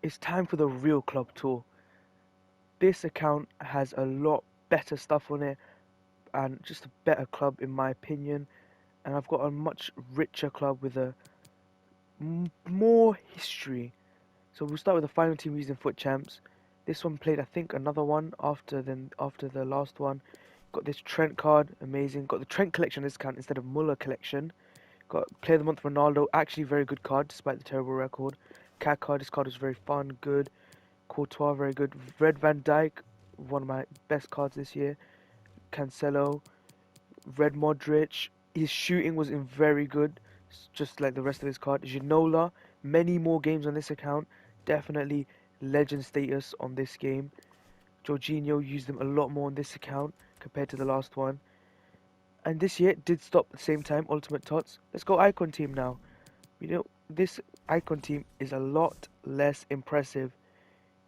It's time for the real club tour. This account has a lot better stuff on it and just a better club in my opinion. And I've got a much richer club with a more history. So we'll start with the final team using foot champs. This one played, I think, another one after the last one. Got this Trent card, amazing. Got the Trent collection this account instead of Muller collection. Got Player of the Month Ronaldo, actually very good card despite the terrible record. Cat card, this card was very fun, good. Courtois, very good. Red Van Dijk, one of my best cards this year. Cancelo, Red Modric. His shooting was in very good, just like the rest of his card. Ginola, many more games on this account. Definitely legend status on this game. Jorginho used them a lot more on this account compared to the last one. And this year did stop at the same time, Ultimate Tots. Let's go Icon Team now. You know, this Icon Team is a lot less impressive.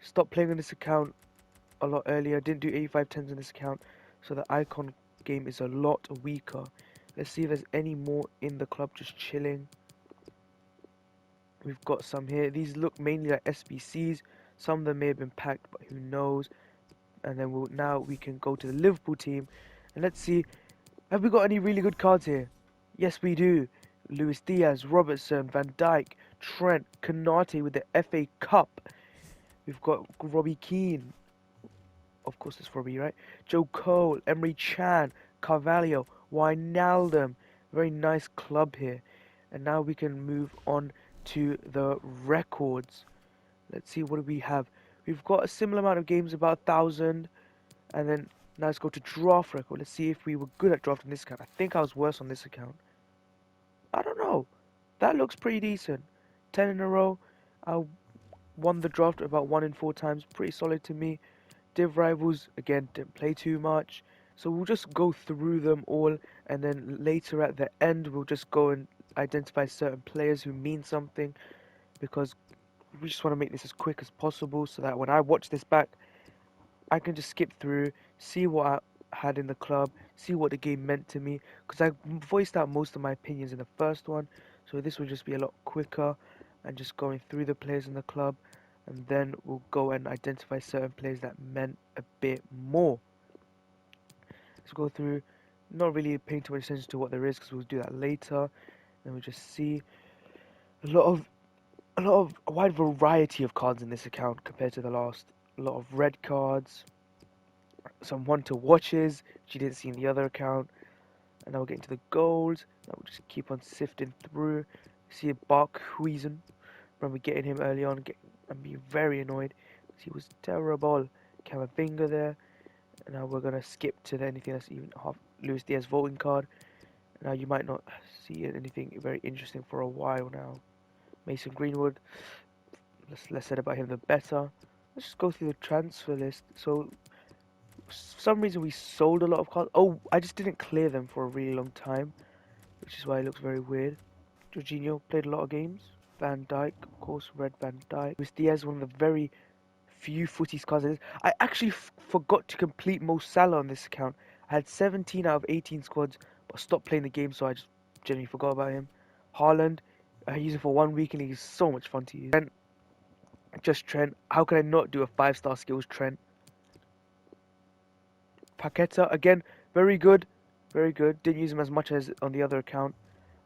Stopped playing on this account a lot earlier. Didn't do 85 10s on this account. So the Icon game is a lot weaker. Let's see if there's any more in the club just chilling. We've got some here. These look mainly like SBCs. Some of them may have been packed, but who knows. And then now we can go to the Liverpool team. And let's see, have we got any really good cards here? Yes, we do. Luis Diaz, Robertson, Van Dijk, Trent, Konate with the FA Cup. We've got Robbie Keane. Of course, it's Robbie, right? Joe Cole, Emery Chan, Carvalho, Wijnaldum. Very nice club here. And now we can move on to the records. Let's see, what do we have? We've got a similar amount of games, about 1,000. And then now let's go to draft record. Let's see if we were good at drafting this account. I think I was worse on this account. I don't know. That looks pretty decent. 10 in a row. I won the draft about 1 in 4 times. Pretty solid to me. Div Rivals, again, didn't play too much. So we'll just go through them all. And then later at the end, we'll just go and identify certain players who mean something. Because we just want to make this as quick as possible. So that when I watch this back, I can just skip through, see what I had in the club, see what the game meant to me, because I voiced out most of my opinions in the first one, so this will just be a lot quicker, and just going through the players in the club, and then we'll go and identify certain players that meant a bit more. Let's go through, not really paying too much attention to what there is, because we'll do that later, and we'll just see a wide variety of cards in this account compared to the last. A lot of red cards, some one-to watches, which you didn't see in the other account. And now we'll get into the goals. Now we'll just keep on sifting through. See a Barkhuizen. Remember getting him early on and being very annoyed. He was terrible. Camavinga there. And now we're going to skip to anything that's even half Luis Diaz voting card. Now you might not see anything very interesting for a while now. Mason Greenwood. Less said about him, the better. Let's just go through the transfer list. So, for some reason we sold a lot of cards. Oh, I just didn't clear them for a really long time, which is why it looks very weird. Jorginho played a lot of games. Van Dijk, of course, Red Van Dijk. Luis Diaz, one of the very few footies cards. I actually forgot to complete Mo Salah on this account. I had 17 out of 18 squads, but I stopped playing the game, so I just genuinely forgot about him. Haaland, I used him for 1 week, and he's so much fun to use. Just Trent. How can I not do a 5-star skills Trent? Paqueta, again, very good. Very good. Didn't use him as much as on the other account.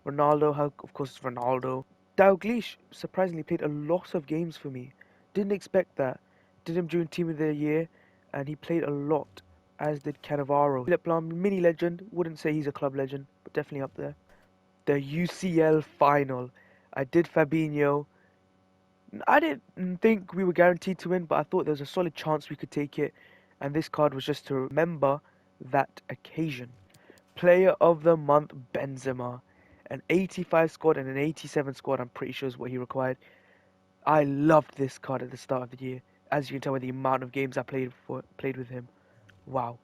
Ronaldo, of course, it's Ronaldo. Dalglish, surprisingly, played a lot of games for me. Didn't expect that. Did him during Team of the Year, and he played a lot, as did Cannavaro. Philip Lahm, mini legend. Wouldn't say he's a club legend, but definitely up there. The UCL final. I did Fabinho. I didn't think we were guaranteed to win, but I thought there was a solid chance we could take it. And this card was just to remember that occasion. Player of the Month, Benzema. An 85 squad and an 87 squad, I'm pretty sure is what he required. I loved this card at the start of the year. As you can tell by the amount of games I played with him. Wow.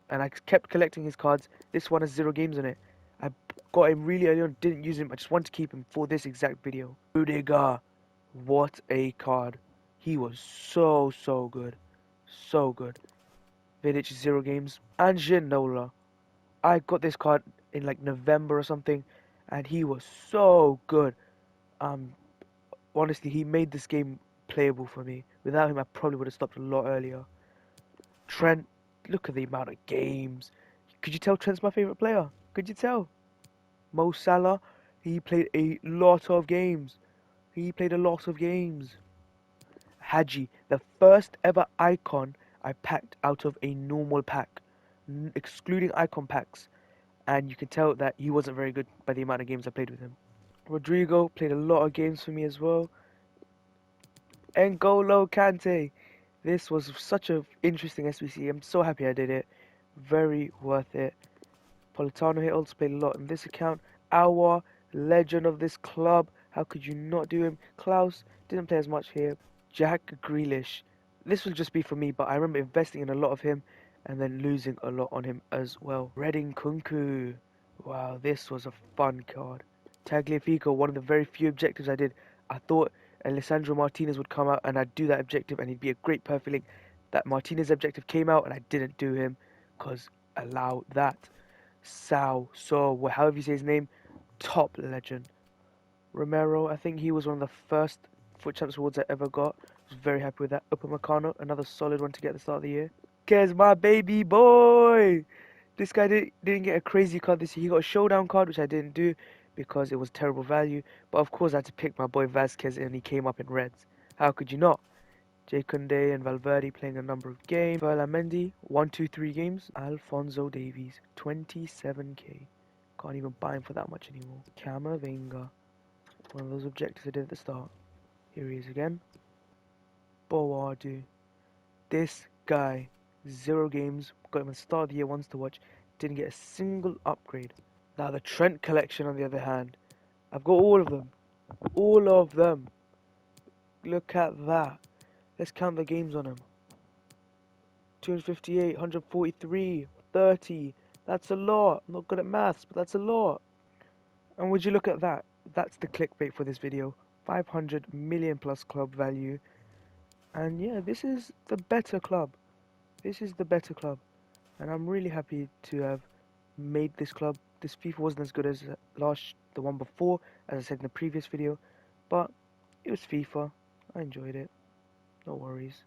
And I kept collecting his cards. This one has 0 games in it. I got him really early on, didn't use him. I just wanted to keep him for this exact video. Rudiger. What a card. He was so good. So good. Vidic 0 games. And Ginola. I got this card in like November or something, and he was so good. Honestly, he made this game unplayable for me. Without him, I probably would have stopped a lot earlier. Trent, look at the amount of games. Could you tell Trent's my favourite player? Could you tell? Mo Salah, he played a lot of games. He played a lot of games. Hadji, the first ever icon I packed out of a normal pack, excluding icon packs. And you can tell that he wasn't very good by the amount of games I played with him. Rodrigo played a lot of games for me as well. N'Golo Kante. This was such an interesting SBC. I'm so happy I did it. Very worth it. Politano here also played a lot in this account. Our legend of this club. How could you not do him? Klaus didn't play as much here. Jack Grealish. This will just be for me, but I remember investing in a lot of him and then losing a lot on him as well. Redding Kunku. Wow, this was a fun card. Tagliafico, one of the very few objectives I did. I thought Alessandro Martinez would come out and I'd do that objective and he'd be a great perfect link. That Martinez objective came out and I didn't do him because allow that. So however you say his name, top legend. Romero, I think he was one of the first Foot Champs awards I ever got. I was very happy with that. Upamecano, another solid one to get at the start of the year. Kes, my baby boy! This guy didn't get a crazy card this year. He got a showdown card, which I didn't do because it was terrible value. But of course I had to pick my boy Vasquez and he came up in reds. How could you not? Jay Kunde and Valverde playing a number of games. Mendy, 1-2-3 games. Alfonso Davies, 27k. Can't even buy him for that much anymore. Camavinga, one of those objectives I did at the start. Here he is again. Boadu. This guy, 0 games, got him at the start of the year once to watch, didn't get a single upgrade. Now the Trent collection on the other hand, I've got all of them. All of them. Look at that. Let's count the games on him. 258, 143, 30. That's a lot. I'm not good at maths, but that's a lot. And would you look at that? That's the clickbait for this video. 500 million plus club value. And yeah, this is the better club. This is the better club. And I'm really happy to have made this club. This FIFA wasn't as good as the one before, as I said in the previous video. But it was FIFA. I enjoyed it. No worries.